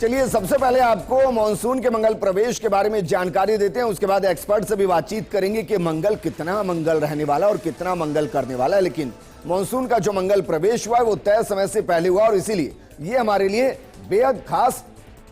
चलिए सबसे पहले आपको मानसून के मंगल प्रवेश के बारे में जानकारी देते हैं, उसके बाद एक्सपर्ट से भी बातचीत करेंगे कि मंगल कितना मंगल रहने वाला और कितना मंगल करने वाला है। लेकिन मानसून का जो मंगल प्रवेश हुआ है वो तय समय से पहले हुआ और इसीलिए ये हमारे लिए बेहद खास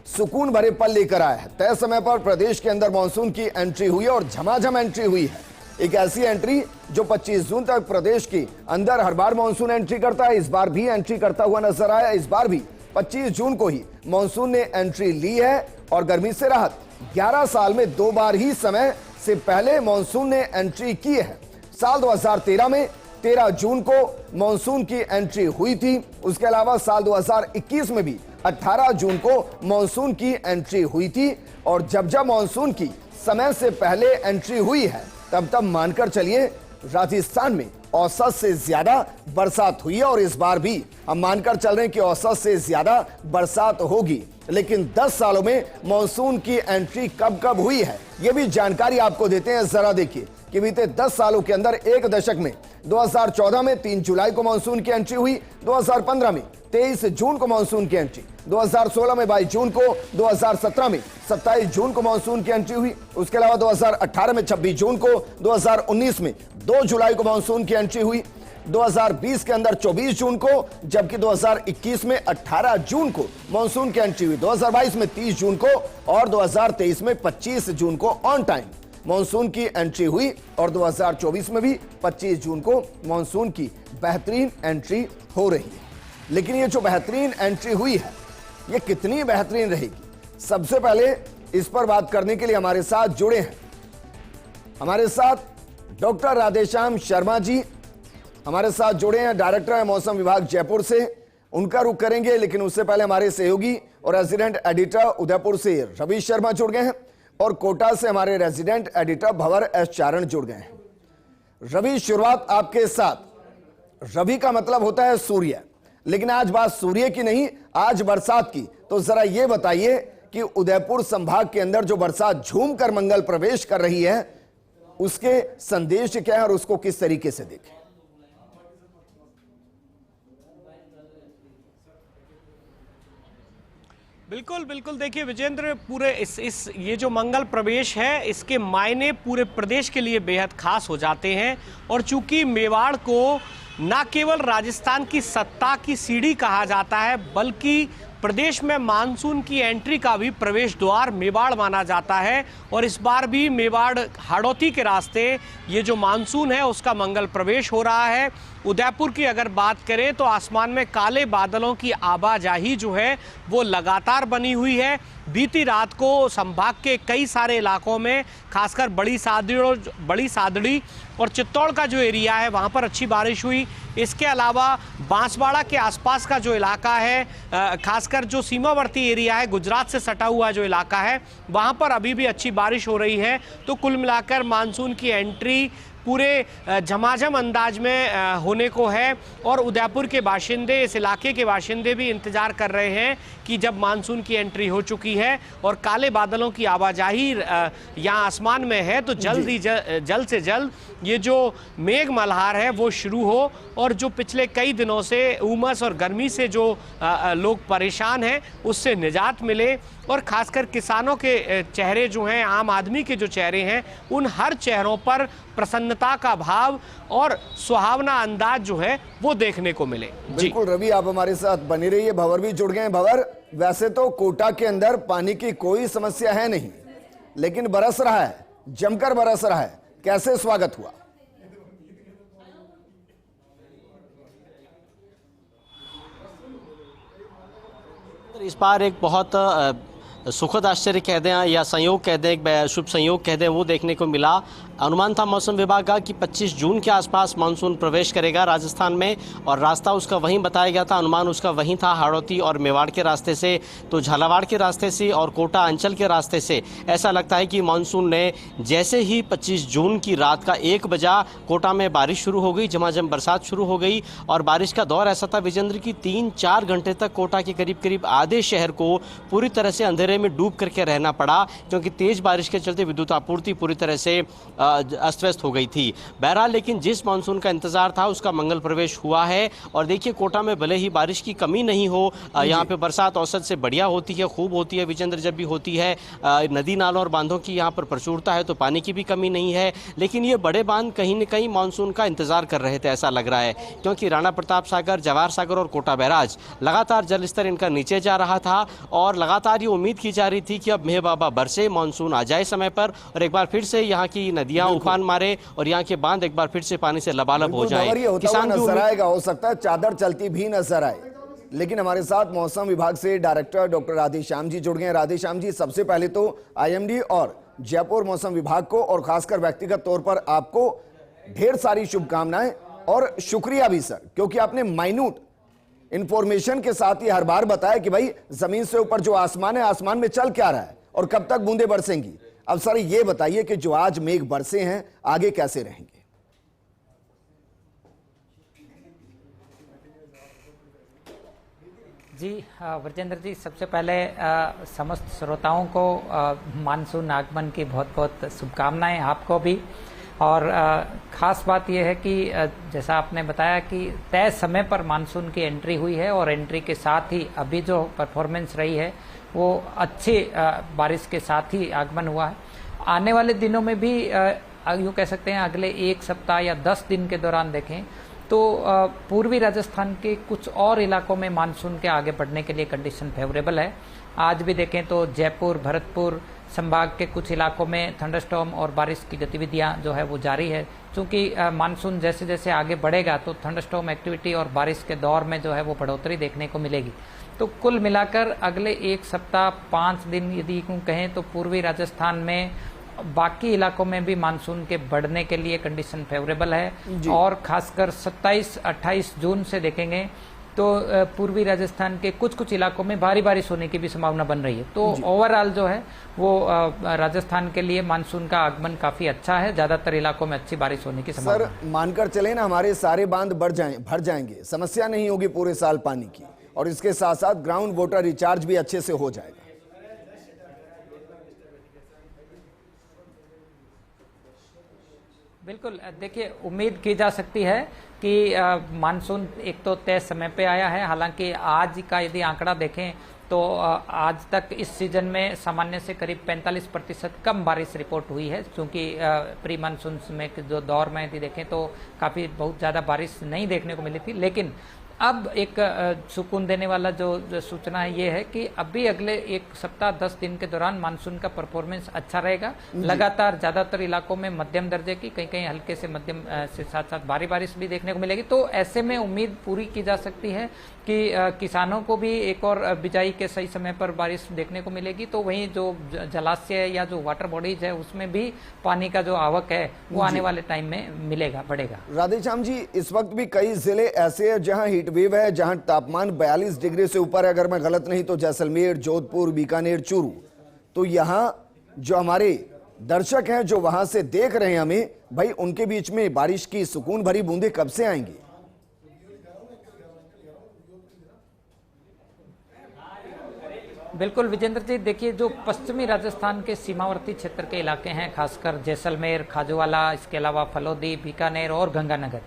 सुकून भरे पल लेकर आया है। तय समय पर प्रदेश के अंदर मानसून की एंट्री हुई है और झमाझम एंट्री हुई है। एक ऐसी एंट्री जो 25 जून तक प्रदेश के अंदर हर बार मानसून एंट्री करता है, इस बार भी एंट्री करता हुआ नजर आया। इस बार भी 25 जून को ही मानसून ने एंट्री ली है और गर्मी से राहत 11 साल में 2 बार ही समय से पहले मानसून ने एंट्री की है। साल 2013 में 13 जून को मानसून की एंट्री हुई थी। उसके अलावा साल 2021 में भी 18 जून को मानसून की एंट्री हुई थी और जब जब मानसून की समय से पहले एंट्री हुई है तब तब मानकर चलिए राजस्थान में औसत से ज्यादा बरसात हुई है और इस बार भी हम मानकर चल रहे हैं कि औसत से ज्यादा बरसात होगी। लेकिन 10 सालों में मानसून की एंट्री कब कब हुई है ये भी जानकारी आपको देते हैं। जरा देखिए कि बीते 10 सालों के अंदर एक दशक में 2014 में 3 जुलाई को मानसून की एंट्री हुई, 2015 में 23 जून को मानसून की एंट्री, 2016 में 22 जून को, 2017 में 27 जून को मानसून की एंट्री हुई। उसके अलावा 2018 में 26 जून को, 2019 में 2 जुलाई को मानसून की एंट्री हुई, 2020 के अंदर 24 जून को, जबकि 2021 में 18 जून को मानसून की एंट्री हुई, 2022 में 30 जून को और 2023 में 25 जून को ऑन टाइम मानसून की एंट्री हुई और 2024 में भी 25 जून को मानसून की बेहतरीन एंट्री हो रही है। लेकिन ये जो बेहतरीन एंट्री हुई है ये कितनी बेहतरीन रहेगी, सबसे पहले इस पर बात करने के लिए हमारे साथ जुड़े हैं, हमारे साथ डॉक्टर राधेश्याम शर्मा जी हमारे साथ जुड़े हैं, डायरेक्टर है मौसम विभाग जयपुर से। उनका रुख करेंगे, लेकिन उससे पहले हमारे सहयोगी और रेजिडेंट एडिटर उदयपुर से रवि शर्मा जुड़ गए हैं और कोटा से हमारे रेजिडेंट एडिटर भंवर एस चारण जुड़ गए हैं। रवि, शुरुआत आपके साथ। रवि का मतलब होता है सूर्य, लेकिन आज बात सूर्य की नहीं, आज बरसात की। तो जरा ये बताइए कि उदयपुर संभाग के अंदर जो बरसात झूम कर मंगल प्रवेश कर रही है उसके संदेश क्या है और उसको किस तरीके से देखें। बिल्कुल बिल्कुल, देखिए विजेंद्र, पूरे इस ये जो मंगल प्रवेश है इसके मायने पूरे प्रदेश के लिए बेहद खास हो जाते हैं। और चूंकि मेवाड़ को न केवल राजस्थान की सत्ता की सीढ़ी कहा जाता है बल्कि प्रदेश में मानसून की एंट्री का भी प्रवेश द्वार मेवाड़ माना जाता है। और इस बार भी मेवाड़ हाड़ौती के रास्ते ये जो मानसून है उसका मंगल प्रवेश हो रहा है। उदयपुर की अगर बात करें तो आसमान में काले बादलों की आवाजाही जो है वो लगातार बनी हुई है। बीती रात को संभाग के कई सारे इलाकों में खासकर बड़ी सादड़ी और चित्तौड़ का जो एरिया है वहाँ पर अच्छी बारिश हुई। इसके अलावा बांसवाड़ा के आसपास का जो इलाका है, खासकर जो सीमावर्ती एरिया है, गुजरात से सटा हुआ जो इलाका है, वहाँ पर अभी भी अच्छी बारिश हो रही है। तो कुल मिलाकर मानसून की एंट्री पूरे झमाझम अंदाज में होने को है और उदयपुर के बाशिंदे, इस इलाके के बाशिंदे भी इंतजार कर रहे हैं कि जब मानसून की एंट्री हो चुकी है और काले बादलों की आवाजाही यहाँ आसमान में है तो जल्द से जल्द ये जो मेघ मल्हार है वो शुरू हो और जो पिछले कई दिनों से उमस और गर्मी से जो लोग परेशान हैं उससे निजात मिले। और खासकर किसानों के चेहरे जो हैं, आम आदमी के जो चेहरे हैं, उन हर चेहरों पर प्रसन्नता का भाव और सुहावना अंदाज जो है वो देखने को मिले। बिल्कुल रवि, आप हमारे साथ बने रहिए। भंवर भी जुड़ गए हैं। भंवर, वैसे तो कोटा के अंदर पानी की कोई समस्या है नहीं, लेकिन बरस रहा है, जमकर बरस रहा है, कैसे स्वागत हुआ? इस बार एक बहुत सुखद आश्चर्य कह दें या संयोग कह दें, एक शुभ संयोग कह दें, वो देखने को मिला। अनुमान था मौसम विभाग का कि 25 जून के आसपास मानसून प्रवेश करेगा राजस्थान में और रास्ता उसका वहीं बताया गया था, अनुमान उसका वहीं था, हाड़ौती और मेवाड़ के रास्ते से, तो झालावाड़ के रास्ते से और कोटा अंचल के रास्ते से ऐसा लगता है कि मानसून ने जैसे ही 25 जून की रात का 1 बजा कोटा में बारिश शुरू हो गई, झमाझम बरसात शुरू हो गई। और बारिश का दौर ऐसा था विजेंद्र की 3-4 घंटे तक कोटा के करीब आधे शहर को पूरी तरह से अंधेरे में डूब करके रहना पड़ा, क्योंकि तेज बारिश के चलते विद्युत आपूर्ति पूरी तरह से अस्त व्यस्त हो गई थी। बहरहाल लेकिन जिस मानसून का इंतजार था उसका मंगल प्रवेश हुआ है। और देखिए कोटा में भले ही बारिश की कमी नहीं हो, यहाँ पे बरसात औसत से बढ़िया होती है, खूब होती है विजेंद्र, जब भी होती है नदी नालों और बांधों की यहाँ पर प्रचुरता है, तो पानी की भी कमी नहीं है। लेकिन ये बड़े बांध कहीं न कहीं मानसून का इंतजार कर रहे थे, ऐसा लग रहा है, क्योंकि राणा प्रताप सागर, जवाहर सागर और कोटा बैराज लगातार जल स्तर इनका नीचे जा रहा था और लगातार ये उम्मीद की जा रही थी कि अब मेह बाबा बरसे, मानसून आ जाए समय पर और एक बार फिर से यहाँ की नदियां उफान मारे और यहाँ के बांध एक बार फिर से पानी से लबालब हो जाए। किसान नजर आएगा, हो सकता है चादर चलती भी नजर आए। लेकिन हमारे साथ मौसम विभाग से डायरेक्टर डॉक्टर राधेश्याम जी जुड़ गए। राधेश्याम जी, सबसे पहले तो आईएमडी और जयपुर मौसम विभाग को और खासकर व्यक्तिगत तौर पर आपको ढेर सारी शुभकामनाएं और शुक्रिया भी सर, क्योंकि आपने माइन्यूट इंफॉर्मेशन के साथ ही हर बार बताया कि भाई जमीन से ऊपर जो आसमान है, आसमान में चल क्या रहा है और कब तक बूंदे बरसेंगी। अब सर ये बताइए कि जो आज मेघ बरसे हैं आगे कैसे रहेंगे। जी ब्रजेंद्र जी, सबसे पहले समस्त श्रोताओं को मानसून आगमन की बहुत बहुत शुभकामनाएं, आपको भी। और ख़ास बात यह है कि जैसा आपने बताया कि तय समय पर मानसून की एंट्री हुई है और एंट्री के साथ ही अभी जो परफॉर्मेंस रही है वो अच्छी बारिश के साथ ही आगमन हुआ है। आने वाले दिनों में भी यूँ कह सकते हैं अगले एक सप्ताह या 10 दिन के दौरान देखें तो पूर्वी राजस्थान के कुछ और इलाकों में मानसून के आगे बढ़ने के लिए कंडीशन फेवरेबल है। आज भी देखें तो जयपुर, भरतपुर संभाग के कुछ इलाकों में थंडरस्टॉर्म और बारिश की गतिविधियां जो है वो जारी है। क्योंकि मानसून जैसे जैसे आगे बढ़ेगा तो थंडरस्टॉर्म एक्टिविटी और बारिश के दौर में जो है वो बढ़ोतरी देखने को मिलेगी। तो कुल मिलाकर अगले एक सप्ताह 5 दिन यदि कहें तो पूर्वी राजस्थान में बाकी इलाकों में भी मानसून के बढ़ने के लिए कंडीशन फेवरेबल है। और खासकर 27-28 जून से देखेंगे तो पूर्वी राजस्थान के कुछ कुछ इलाकों में भारी बारिश होने की भी संभावना बन रही है। तो ओवरऑल जो है वो राजस्थान के लिए मानसून का आगमन काफी अच्छा है, ज्यादातर इलाकों में अच्छी बारिश होने की संभावना। सर मानकर चले ना, हमारे सारे बांध भर जाएंगे, समस्या नहीं होगी पूरे साल पानी की, और इसके साथ साथ ग्राउंड वाटर रिचार्ज भी अच्छे से हो जाएगा। बिल्कुल, देखिए उम्मीद की जा सकती है कि मानसून एक तो तय समय पे आया है। हालांकि आज का यदि आंकड़ा देखें तो आज तक इस सीजन में सामान्य से करीब 45% कम बारिश रिपोर्ट हुई है, क्योंकि प्री मानसून में जो दौर में यदि देखें तो काफ़ी बहुत ज़्यादा बारिश नहीं देखने को मिली थी। लेकिन अब एक सुकून देने वाला जो सूचना है ये है कि अभी अगले एक सप्ताह 10 दिन के दौरान मानसून का परफॉर्मेंस अच्छा रहेगा। लगातार ज्यादातर इलाकों में मध्यम दर्जे की, कहीं कहीं हल्के से मध्यम से साथ साथ भारी बारिश भी देखने को मिलेगी। तो ऐसे में उम्मीद पूरी की जा सकती है कि किसानों को भी एक और बिजाई के सही समय पर बारिश देखने को मिलेगी। तो वहीं जो जलाशय या जो वाटर बॉडीज है उसमें भी पानी का जो आवक है वो आने वाले टाइम में मिलेगा, बढ़ेगा। राधेश्याम जी, इस वक्त भी कई जिले ऐसे हैं जहां हीट वेव है, जहां तापमान 42 डिग्री से ऊपर है, अगर मैं गलत नहीं तो जैसलमेर, जोधपुर, बीकानेर, चूरू। तो यहां जो हमारे दर्शक हैं जो वहां से देख रहे हैं हमें, भाई उनके बीच में बारिश की सुकून भरी बूंदे कब से आएंगी? बिल्कुल विजेंद्र जी, देखिए जो पश्चिमी राजस्थान के सीमावर्ती क्षेत्र के इलाके हैं, खासकर जैसलमेर, खाजूवाला, इसके अलावा फलोदी, बीकानेर और गंगानगर,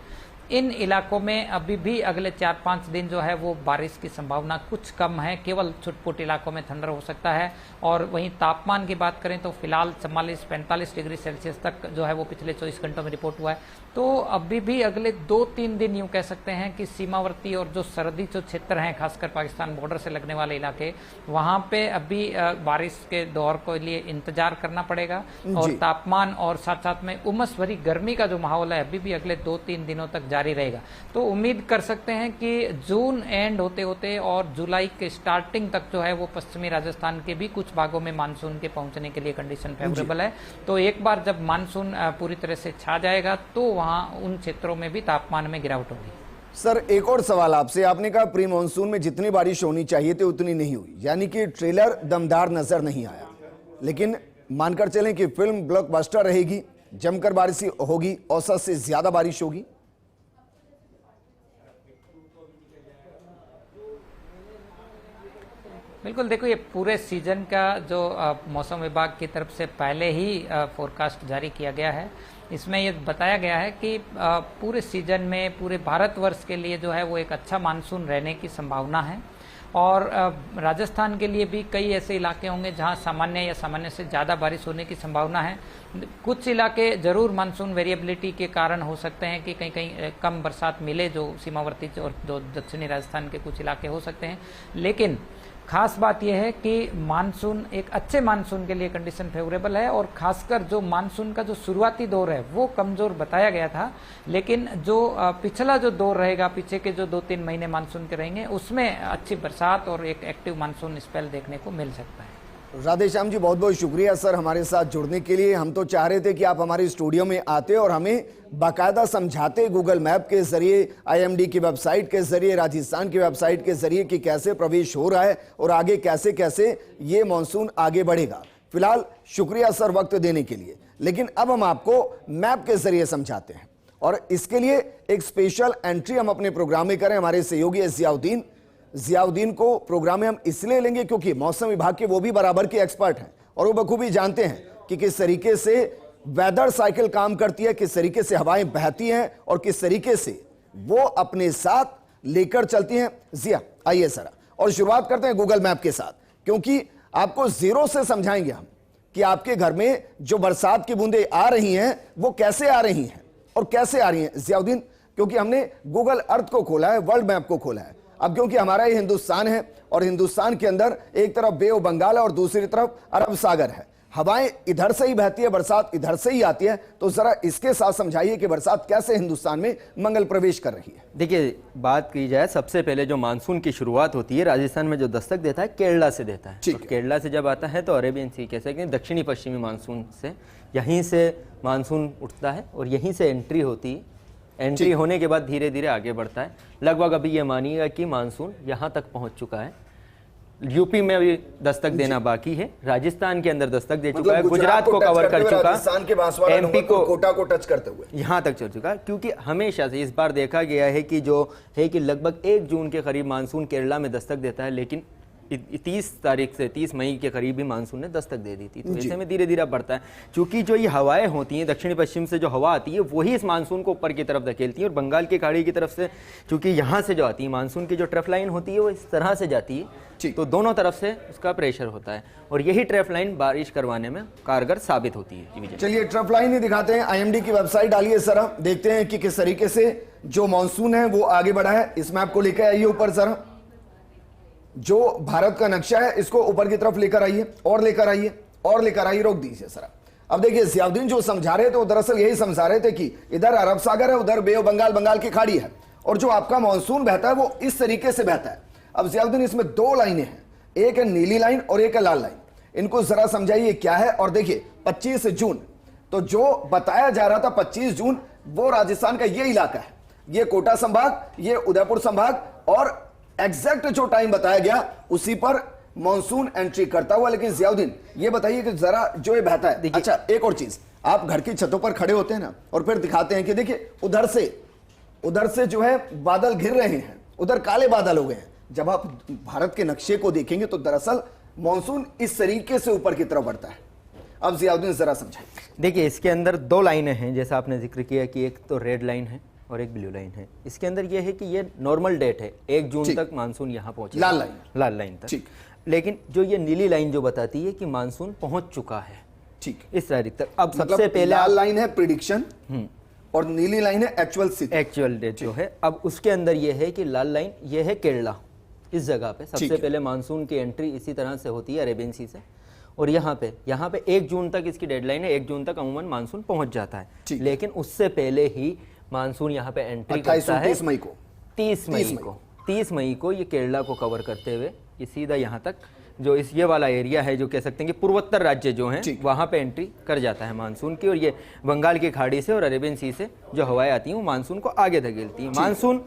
इन इलाकों में अभी भी अगले 4-5 दिन जो है वो बारिश की संभावना कुछ कम है। केवल छुटपुट इलाकों में ठंडा हो सकता है। और वहीं तापमान की बात करें तो फिलहाल 44-45 डिग्री सेल्सियस तक जो है वो पिछले 24 घंटों में रिपोर्ट हुआ है। तो अभी भी अगले 2-3 दिन यूँ कह सकते हैं कि सीमावर्ती और जो सरहदी जो क्षेत्र हैं, खासकर पाकिस्तान बॉर्डर से लगने वाले इलाके, वहाँ पे अभी बारिश के दौर के लिए इंतजार करना पड़ेगा। और तापमान और साथ साथ में उमस भरी गर्मी का जो माहौल है अभी भी अगले 2-3 दिनों तक जारी रहेगा। तो उम्मीद कर सकते हैं कि जून एंड होते होते और जुलाई के स्टार्टिंग तक जो है वो पश्चिमी राजस्थान के भी कुछ भागों में मानसून के पहुंचने के लिए कंडीशन फेवरेबल है। तो एक बार जब मानसून पूरी तरह से छा जाएगा तो वहां उन क्षेत्रों में भी तापमान में गिरावट होगी। सर एक और सवाल आपसे, आपने कहा प्री मानसून में जितनी बारिश होनी चाहिए थी उतनी नहीं हुई, यानी कि ट्रेलर दमदार नजर नहीं आया। लेकिन मानकर चलें कि फिल्म ब्लॉकबस्टर रहेगी, जमकर बारिश होगी, औसत से ज्यादा बारिश होगी। बिल्कुल, देखो ये पूरे सीजन का जो मौसम विभाग की तरफ से पहले ही फोरकास्ट जारी किया गया है इसमें ये बताया गया है कि पूरे सीजन में पूरे भारतवर्ष के लिए जो है वो एक अच्छा मानसून रहने की संभावना है। और राजस्थान के लिए भी कई ऐसे इलाके होंगे जहां सामान्य या सामान्य से ज़्यादा बारिश होने की संभावना है। कुछ इलाके ज़रूर मानसून वेरिएबिलिटी के कारण हो सकते हैं कि कहीं कहीं कम बरसात मिले, जो सीमावर्ती और जो दक्षिणी राजस्थान के कुछ इलाके हो सकते हैं। लेकिन खास बात यह है कि मानसून एक अच्छे मानसून के लिए कंडीशन फेवरेबल है, और खासकर जो मानसून का जो शुरुआती दौर है वो कमज़ोर बताया गया था, लेकिन जो पिछला जो दौर रहेगा, पीछे के जो 2-3 महीने मानसून के रहेंगे, उसमें अच्छी बरसात और एक एक्टिव मानसून स्पेल देखने को मिल सकता है। राधेश्याम जी, बहुत बहुत शुक्रिया सर हमारे साथ जुड़ने के लिए। हम तो चाह रहे थे कि आप हमारे स्टूडियो में आते और हमें बाकायदा समझाते गूगल मैप के जरिए, आईएमडी की वेबसाइट के जरिए, राजस्थान की वेबसाइट के जरिए कि कैसे प्रवेश हो रहा है और आगे कैसे कैसे ये मानसून आगे बढ़ेगा। फिलहाल शुक्रिया सर वक्त देने के लिए, लेकिन अब हम आपको मैप के जरिए समझाते हैं और इसके लिए एक स्पेशल एंट्री हम अपने प्रोग्राम में करें। हमारे सहयोगी जियाउद्दीन को प्रोग्राम में हम इसलिए लेंगे क्योंकि मौसम विभाग के वो भी बराबर के एक्सपर्ट हैं और वो बखूबी जानते हैं कि किस तरीके से वेदर साइकिल काम करती है, किस तरीके से हवाएं बहती हैं और किस तरीके से वो अपने साथ लेकर चलती हैं। जिया, आइए सर, और शुरुआत करते हैं गूगल मैप के साथ, क्योंकि आपको जीरो से समझाएंगे हम कि आपके घर में जो बरसात की बूंदें आ रही हैं वो कैसे आ रही हैं और कैसे आ रही हैं। जियाउद्दीन, क्योंकि हमने गूगल अर्थ को खोला है, वर्ल्ड मैप को खोला है। अब क्योंकि हमारा ये हिंदुस्तान है और हिंदुस्तान के अंदर एक तरफ बे ऑफ बंगाल है और दूसरी तरफ अरब सागर है, हवाएं इधर से ही बहती है, बरसात इधर से ही आती है, तो जरा इसके साथ समझाइए कि बरसात कैसे हिंदुस्तान में मंगल प्रवेश कर रही है। देखिए, बात की जाए सबसे पहले जो मानसून की शुरुआत होती है राजस्थान में, जो दस्तक देता है केरला से देता है। तो केरला से जब आता है तो अरेबियन सी कह सकते हैं, दक्षिणी पश्चिमी मानसून से, यहीं से मानसून उठता है और यहीं से एंट्री होती है। एंट्री होने के बाद धीरे धीरे आगे बढ़ता है। लगभग अभी ये मानिएगा कि मानसून यहाँ तक पहुँच चुका है। यूपी में भी दस्तक देना बाकी है, राजस्थान के अंदर दस्तक दे चुका है, गुजरात को कवर कर चुका, एमपी को, कोटा को टच करते हुए यहाँ तक चल चुका। क्योंकि हमेशा से इस बार देखा गया है कि जो है कि लगभग 1 जून के करीब मानसून केरला में दस्तक देता है, लेकिन 30 मई के करीब ही मानसून ने दस्तक दे दी थी। तो ऐसे में धीरे धीरे बढ़ता है, क्योंकि जो ये हवाएं होती हैं दक्षिणी पश्चिम से, जो हवा आती है वही इस मानसून को ऊपर की तरफ धकेलती है। और बंगाल की खाड़ी की तरफ से, क्योंकि यहाँ से जो आती है मानसून की जो ट्रफ लाइन होती है वो इस तरह से जाती है, तो दोनों तरफ से उसका प्रेशर होता है और यही ट्रफ लाइन बारिश करवाने में कारगर साबित होती है। चलिए ट्रफ लाइन ही दिखाते हैं। आईएमडी की वेबसाइट डालिए सर, देखते हैं कि किस तरीके से जो मानसून है वो आगे बढ़ा है। इस मैप को लेकर आइए ऊपर सर, जो भारत का नक्शा है इसको ऊपर की तरफ लेकर आइए और लेकर आइए और लेकर आइए, रोक दीजिए सर। अब देखिए जियाउद्दीन जो समझा रहे थे वो दरअसल यही समझा रहे थे कि इधर अरब सागर है, उधर बे ऑफ बंगाल, बंगाल की खाड़ी है, और जो आपका मानसून बहता है वो इस तरीके से बहता है। अब जियाउद्दीन, इसमें 2 लाइनें हैं, एक है नीली लाइन और एक है लाल लाइन, इनको जरा समझाइए क्या है। और देखिए 25 जून, तो जो बताया जा रहा था 25 जून, वो राजस्थान का ये इलाका है, ये कोटा संभाग, ये उदयपुर संभाग, और एग्जैक्ट जो टाइम बताया गया उसी पर मॉनसून एंट्री करता हुआ। लेकिन जियाउद्दीन ये बताइए कि जरा जो ये बहता है, अच्छा एक और चीज, आप घर की छतों पर खड़े होते हैं ना और फिर दिखाते हैं कि देखिए उधर से जो है बादल घिर रहे हैं, उधर काले बादल हो गए हैं। जब आप भारत के नक्शे को देखेंगे तो दरअसल मॉनसून इस तरीके से ऊपर की तरफ बढ़ता है। अब जियाउद्दीन जरा समझाइए। देखिए, इसके अंदर 2 लाइनें हैं, जैसा आपने जिक्र किया कि एक तो रेड लाइन है और एक ब्लू लाइन है। इसके अंदर यह है कि ये नॉर्मल डेट है, 1 जून तक मानसून यहाँ पहुंचे, लाल लाइन तक। लेकिन जो ये नीली लाइन जो बताती है कि मानसून पहुंच चुका है, ठीक, इस तारीख तक। अब मतलब सबसे पहले लाल लाइन है प्रिडिक्शन और नीली लाइन है एक्चुअल डेट जो है। अब उसके अंदर यह है कि लाल लाइन ये है केरला, इस जगह पे सबसे पहले मानसून की एंट्री इसी तरह से होती है अरेबियन सी से, और यहाँ पे 1 जून तक इसकी डेडलाइन है। 1 जून तक अमूमन मानसून पहुंच जाता है, लेकिन उससे पहले ही मानसून यहाँ पे एंट्री करता है 30 मई को ये केरला को कवर करते हुए ये सीधा यहाँ तक जो ये वाला एरिया है, जो कह सकते हैं कि पूर्वोत्तर राज्य जो हैं वहाँ पे एंट्री कर जाता है मानसून की। और ये बंगाल की खाड़ी से और अरेबियन सी से जो हवाएं आती हैं वो मानसून को आगे धकेलती हैं। मानसून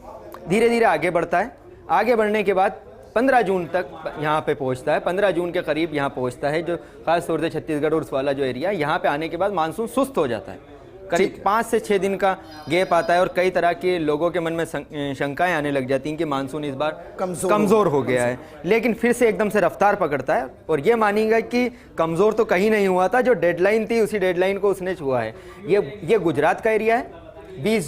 धीरे धीरे आगे बढ़ता है, आगे बढ़ने के बाद 15 जून तक यहाँ पे पहुँचता है, 15 जून के करीब यहाँ पहुँचता है, जो खास तौर से छत्तीसगढ़ और उस वाला जो एरिया, यहाँ पे आने के बाद मानसून सुस्त हो जाता है। करीब 5 से 6 दिन का गैप आता है और कई तरह के लोगों के मन में शंकाएं आने लग जाती हैं कि मानसून इस बार कमज़ोर हो गया है, लेकिन फिर से एकदम से रफ्तार पकड़ता है। और ये मानिएगा कि कमज़ोर तो कहीं नहीं हुआ था, जो डेडलाइन थी उसी डेडलाइन को उसने छुआ है। ये गुजरात का एरिया है। 20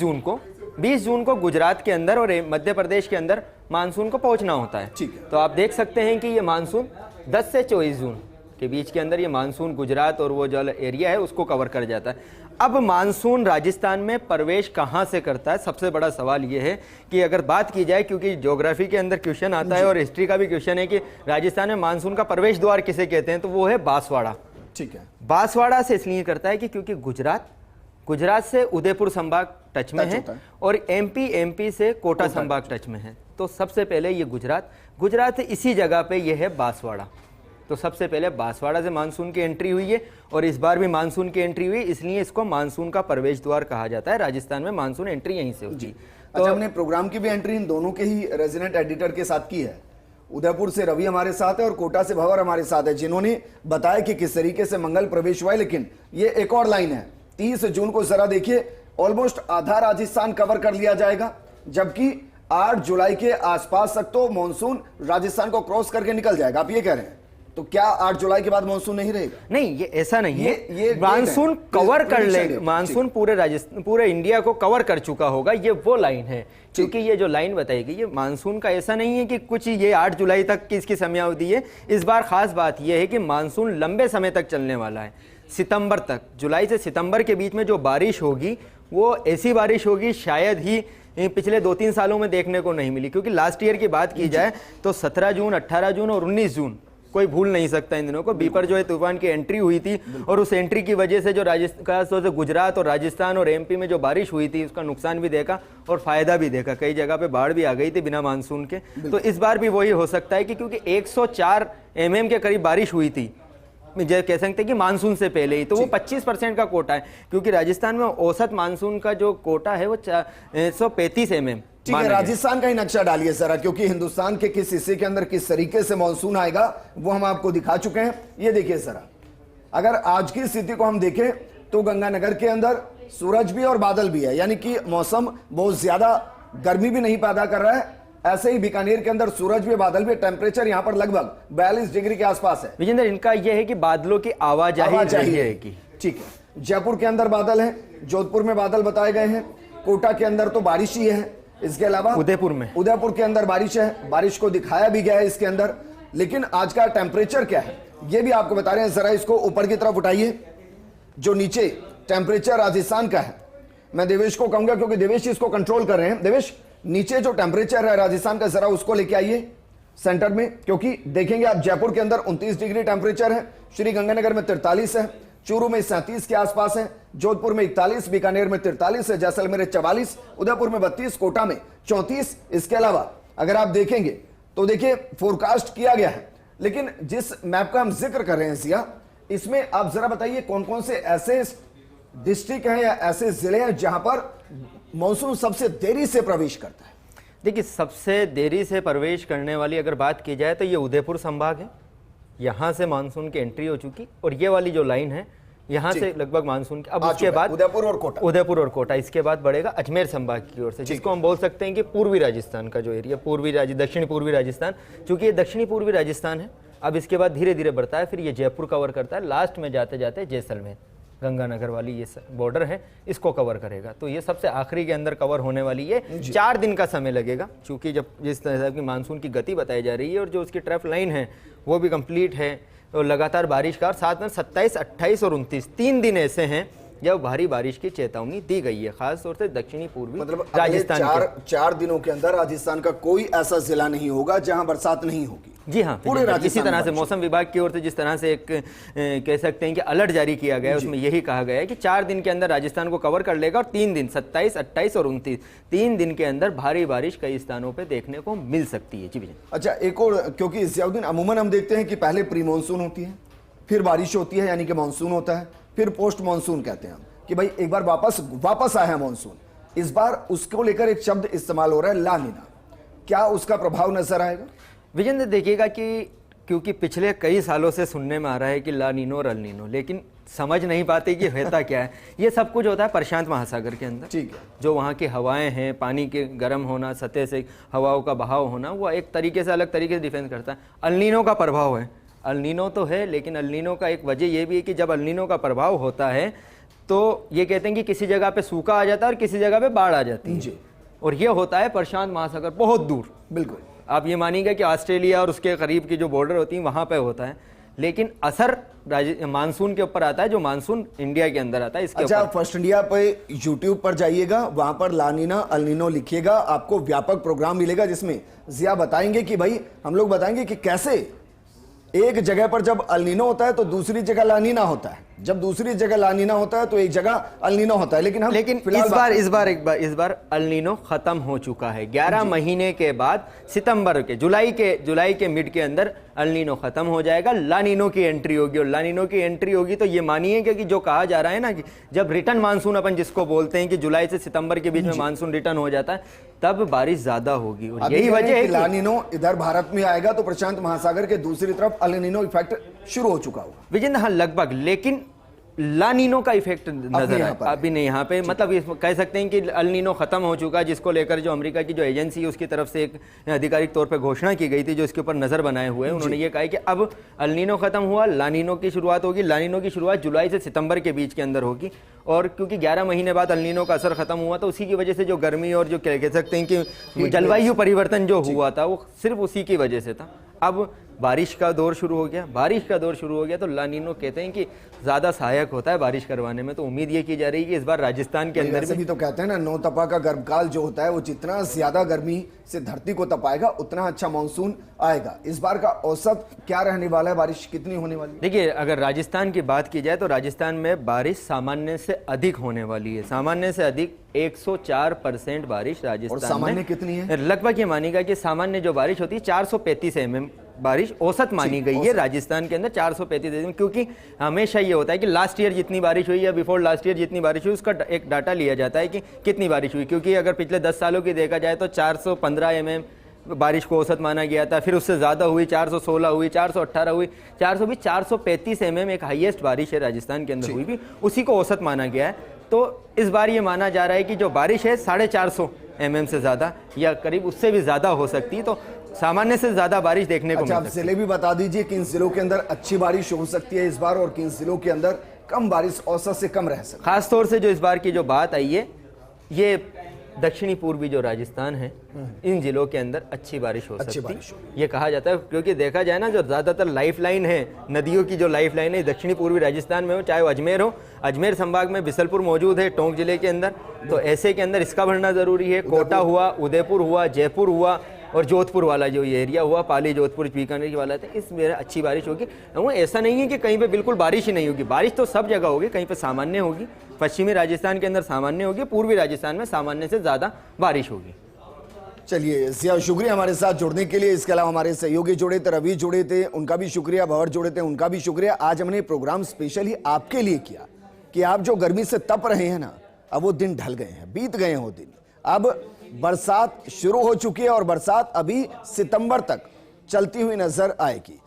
जून को गुजरात के अंदर और मध्य प्रदेश के अंदर मानसून को पहुंचना होता है। तो आप देख सकते हैं कि ये मानसून 10 से 24 जून के बीच के अंदर ये मानसून गुजरात और वो जो एरिया है उसको कवर कर जाता है। अब मानसून राजस्थान में प्रवेश कहाँ से करता है, सबसे बड़ा सवाल ये है कि अगर बात की जाए, क्योंकि ज्योग्राफी के अंदर क्वेश्चन आता है और हिस्ट्री का भी क्वेश्चन है कि राजस्थान में मानसून का प्रवेश द्वार किसे कहते हैं, तो वो है बांसवाड़ा। ठीक है, बांसवाड़ा से इसलिए करता है कि क्योंकि गुजरात से उदयपुर संभाग टच में है और एमपी से कोटा संभाग टच में है। तो सबसे पहले ये गुजरात से इसी जगह पे ये है बांसवाड़ा। तो सबसे पहले बांसवाड़ा से मानसून की एंट्री हुई है और इस बार भी मानसून की एंट्री हुई, इसलिए इसको मानसून का प्रवेश द्वार कहा जाता है। राजस्थान में मानसून एंट्री यहीं से होती है। तो हमने प्रोग्राम की भी एंट्री इन दोनों के ही रेजिडेंट एडिटर के साथ की है। उदयपुर से रवि हमारे साथ है और कोटा से भंवर हमारे साथ है, जिन्होंने बताया कि किस तरीके से मंगल प्रवेश हुआ है। लेकिन ये एक और लाइन है, 30 जून को जरा देखिए, ऑलमोस्ट आधा राजस्थान कवर कर लिया जाएगा, जबकि 8 जुलाई के आसपास तक तो मानसून राजस्थान को क्रॉस करके निकल जाएगा। आप ये कह रहे हैं, तो क्या 8 जुलाई के बाद मानसून नहीं रहेगा? नहीं, ये ऐसा नहीं है। ये मानसून कवर कर ले, मानसून पूरे इंडिया को कवर कर चुका होगा, ये वो लाइन है। क्योंकि ये जो लाइन बताएगी, ये मानसून का ऐसा नहीं है कि कुछ ये 8 जुलाई तक की इसकी समयावधि है। इस बार खास बात यह है कि मानसून लंबे समय तक चलने वाला है, सितंबर तक। जुलाई से सितंबर के बीच में जो बारिश होगी वो ऐसी बारिश होगी शायद ही पिछले 2-3 सालों में देखने को नहीं मिली। क्योंकि लास्ट ईयर की बात की जाए तो 17 जून, 18 जून और 19 जून कोई भूल नहीं सकता इन दिनों को। बीपर जो है तूफान की एंट्री हुई थी और उस एंट्री की वजह से जो राजस्थान, गुजरात और राजस्थान और एमपी में जो बारिश हुई थी उसका नुकसान भी देखा और फायदा भी देखा। कई जगह पे बाढ़ भी आ गई थी बिना मानसून के। तो इस बार भी वही हो सकता है कि क्योंकि 104 mm के करीब बारिश हुई थी, कह सकते हैं कि मानसून से पहले ही, तो वो 25% का कोटा है। क्योंकि राजस्थान में औसत मानसून का जो कोटा है वो 135 mm। ठीक है, राजस्थान का ही नक्शा डालिए जरा, क्योंकि हिंदुस्तान के किस हिस्से के अंदर किस तरीके से मानसून आएगा वो हम आपको दिखा चुके हैं। ये देखिए जरा, अगर आज की स्थिति को हम देखें तो गंगानगर के अंदर सूरज भी और बादल भी है, यानी कि मौसम बहुत ज्यादा गर्मी भी नहीं पैदा कर रहा है। ऐसे ही बीकानेर के अंदर सूरज भी, बादल भी, टेम्परेचर यहाँ पर लगभग 42 डिग्री के आसपास है। विजेंद्र, इनका यह है कि बादलों की आवाजाही रहेगी। ठीक है, जयपुर के अंदर बादल है, जोधपुर में बादल बताए गए हैं, कोटा के अंदर तो बारिश ही है। इसके अलावा उदयपुर के अंदर बारिश है, बारिश को दिखाया भी गया है इसके अंदर। लेकिन आज का टेम्परेचर क्या है ये भी आपको बता रहे हैं। जरा इसको ऊपर की तरफ उठाइए, जो नीचे टेम्परेचर राजस्थान का है। मैं देवेश को कहूंगा क्योंकि देवेश इसको कंट्रोल कर रहे हैं। देवेश, नीचे जो टेम्परेचर है राजस्थान का जरा उसको लेके आइए सेंटर में, क्योंकि देखेंगे आप जयपुर के अंदर 29 डिग्री टेम्परेचर है, श्री गंगानगर में 43 है, चूरू में 37 के आसपास है, जोधपुर में 41, बीकानेर में 43 है, जैसलमेर में 44, उदयपुर में 32, कोटा में 34। इसके अलावा अगर आप देखेंगे तो देखिए फोरकास्ट किया गया है। लेकिन जिस मैप का हम जिक्र कर रहे हैं सिया, इसमें आप जरा बताइए कौन कौन से ऐसे डिस्ट्रिक्ट हैं या ऐसे जिले हैं जहां पर मानसून सबसे देरी से प्रवेश करता है? देखिए, सबसे देरी से प्रवेश करने वाली अगर बात की जाए तो ये उदयपुर संभाग है। यहाँ से मानसून की एंट्री हो चुकी और ये वाली जो लाइन है यहाँ से लगभग मानसून की। अब उसके बाद उदयपुर और कोटा इसके बाद बढ़ेगा अजमेर संभाग की ओर से, जिसको हम बोल सकते हैं कि पूर्वी राजस्थान का जो एरिया, दक्षिणी पूर्वी राजस्थान। चूंकि ये दक्षिणी पूर्वी राजस्थान है, अब इसके बाद धीरे धीरे बढ़ता है, फिर ये जयपुर कवर करता है, लास्ट में जाते जाते जैसलमेर, गंगानगर वाली ये बॉर्डर है, इसको कवर करेगा। तो ये सबसे आखिरी के अंदर कवर होने वाली है। 4 दिन का समय लगेगा, क्योंकि जब जिस तरह की मानसून की गति बताई जा रही है और जो उसकी ट्रैफ लाइन है वो भी कंप्लीट है और लगातार बारिश का, और साथ में 27, 28 और 29 3 दिन ऐसे हैं जब भारी बारिश की चेतावनी दी गई है, खास तौर से दक्षिणी पूर्वी राजस्थान। 4 दिनों के अंदर राजस्थान का कोई ऐसा जिला नहीं होगा जहां बरसात नहीं होगी। जी हाँ, पूरे इसी तरह से मौसम विभाग की ओर से जिस तरह से एक कह सकते हैं कि अलर्ट जारी किया गया है, उसमें यही कहा गया है कि 4 दिन के अंदर राजस्थान को कवर कर लेगा और 3 दिन 27, 28 और 29 3 दिन के अंदर भारी बारिश कई स्थानों पर देखने को मिल सकती है। जी विजय। अच्छा, एक और, क्योंकि जियाउद्दीन अमूमन हम देखते हैं कि पहले प्री मानसून होती है, फिर बारिश होती है यानी कि मानसून होता है, फिर पोस्ट मानसून कहते हैं हम कि भाई एक बार वापस आया है मानसून। इस बार उसको लेकर एक शब्द इस्तेमाल हो रहा है, ला नीना। क्या उसका प्रभाव नजर आएगा? विजेंद्र, देखिएगा कि क्योंकि पिछले कई सालों से सुनने में आ रहा है कि ला नीनो और अल नीनो, लेकिन समझ नहीं पाते कि होता क्या है। ये सब कुछ होता है प्रशांत महासागर के अंदर। ठीक है। जो वहाँ की हवाएं हैं, पानी के गर्म होना, सतह से हवाओं का बहाव होना, वो एक तरीके से अलग तरीके से डिफेंस करता है। अल नीनो का प्रभाव है, अल नीनो तो है, लेकिन अल नीनो का एक वजह ये भी है कि जब अल नीनो का प्रभाव होता है तो ये कहते हैं कि किसी जगह पे सूखा आ जाता है और किसी जगह पे बाढ़ आ जाती है। जी। और ये होता है प्रशांत महासागर बहुत दूर। बिल्कुल। आप ये मानिएगा कि ऑस्ट्रेलिया और उसके करीब की जो बॉर्डर होती है वहाँ पे होता है, लेकिन असर मानसून के ऊपर आता है, जो मानसून इंडिया के अंदर आता है इसके अच्छा, ऊपर। फर्स्ट इंडिया पे यूट्यूब पर जाइएगा, वहां पर ला नीना अल नीनो लिखिएगा, आपको व्यापक प्रोग्राम मिलेगा जिसमें जिया बताएंगे कि भाई, हम लोग बताएंगे कि कैसे एक जगह पर जब अल नीनो होता है तो दूसरी जगह ला नीना होता है, जब दूसरी जगह ला नीना होता है तो एक जगह अल नीनो होता है। लेकिन इस बार अल नीनो खत्म हो चुका है। 11 महीने के बाद सितंबर के जुलाई के मिड के अंदर अल नीनो खत्म हो जाएगा, ला नीनो की एंट्री होगी। और ला नीनो की एंट्री होगी तो ये मानिए कि जो कहा जा रहा है ना कि जब रिटर्न मानसून अपन जिसको बोलते हैं कि जुलाई से सितंबर के बीच में मानसून रिटर्न हो जाता है, तब बारिश ज्यादा होगी। और यही वजह है कि ला नीनो इधर भारत में आएगा तो प्रशांत महासागर के दूसरी तरफ अल नीनो इफेक्ट शुरू हो चुका होगा। विजेंद्र, हाँ लगभग, लेकिन ला नीनो का इफेक्ट नजर है अभी नहीं यहाँ पे। मतलब कह सकते हैं कि अल नीनो खत्म हो चुका है, जिसको लेकर जो अमेरिका की जो एजेंसी है उसकी तरफ से एक आधिकारिक तौर पे घोषणा की गई थी, जो इसके ऊपर नजर बनाए हुए हैं। उन्होंने ये कहा कि अब अल नीनो खत्म हुआ, ला नीनो की शुरुआत होगी। ला नीनो की शुरुआत जुलाई से सितंबर के बीच के अंदर होगी। और क्योंकि 11 महीने बाद अल नीनो का असर खत्म हुआ, तो उसी की वजह से जो गर्मी और जो कह सकते हैं कि जलवायु परिवर्तन जो हुआ था वो सिर्फ उसी की वजह से था। अब बारिश का दौर शुरू हो गया, तो ला नीनो कहते हैं कि ज़्यादा सहायक होता है बारिश करवाने में। तो उम्मीद ये की जा रही है कि इस बार राजस्थान के अंदर भी तो कहते हैं ना, नौ तपा का गर्भकाल जो होता है वो जितना ज्यादा गर्मी से धरती को तपाएगा उतना अच्छा मानसून आएगा। इस बार का औसत क्या रहने वाला है, बारिश कितनी होने वाली है? देखिए, अगर राजस्थान की बात की जाए तो राजस्थान में बारिश सामान्य से अधिक होने वाली है। सामान्य से अधिक 104% बारिश राजस्थान और सामान्य कितनी है? लगभग ये मानेगा कि सामान्य जो बारिश होती है 435 mm बारिश औसत मानी गई है राजस्थान के अंदर, 435 mm। क्योंकि हमेशा ये होता है कि लास्ट ईयर जितनी बारिश हुई या बिफोर लास्ट ईयर जितनी बारिश हुई उसका एक डाटा लिया जाता है कि कितनी बारिश हुई। क्योंकि अगर पिछले 10 सालों की देखा जाए तो 415 mm बारिश को औसत माना गया था, फिर उससे ज़्यादा हुई, 416 हुई, 418 हुई, 420, 435 mm एक हाईएस्ट बारिश है राजस्थान के अंदर हुई भी, उसी को औसत माना गया है। तो इस बार ये माना जा रहा है कि जो बारिश है 450 mm से ज़्यादा या करीब उससे भी ज़्यादा हो सकती है। तो सामान्य से ज़्यादा बारिश देखने को अच्छा, आप जिले भी बता दीजिए किन जिलों के अंदर अच्छी बारिश हो सकती है इस बार और किन जिलों के अंदर कम बारिश औसत से कम रह सकती है। खासतौर से जो इस बार की जो बात आई है, ये दक्षिणी पूर्वी जो राजस्थान है, इन जिलों के अंदर अच्छी बारिश हो सकती है, ये कहा जाता है। क्योंकि देखा जाए ना, जो ज़्यादातर लाइफलाइन है, नदियों की जो लाइफलाइन है दक्षिणी पूर्वी राजस्थान में हो, चाहे वो अजमेर हो, अजमेर संभाग में बिसलपुर मौजूद है, टोंक जिले के अंदर, तो ऐसे के अंदर इसका भरना ज़रूरी है। कोटा हुआ, उदयपुर हुआ, जयपुर हुआ और जोधपुर वाला जो ये एरिया हुआ, पाली, जोधपुर, बीकानेर वाला था, इस में अच्छी बारिश होगी। वो ऐसा नहीं है कि कहीं पे बिल्कुल बारिश ही नहीं होगी, बारिश तो सब जगह होगी, कहीं पे सामान्य होगी, पश्चिमी राजस्थान के अंदर सामान्य होगी, पूर्वी राजस्थान में सामान्य से ज़्यादा बारिश होगी। चलिए जिया, शुक्रिया हमारे साथ जुड़ने के लिए। इसके अलावा हमारे सहयोगी जुड़े थे, रवि जुड़े थे, उनका भी शुक्रिया, भवर जुड़े थे, उनका भी शुक्रिया। आज हमने प्रोग्राम स्पेशली आपके लिए किया कि आप जो गर्मी से तप रहे हैं ना, अब वो दिन ढल गए हैं, बीत गए हैं वो दिन। अब बरसात शुरू हो चुकी है और बरसात अभी सितंबर तक चलती हुई नजर आएगी।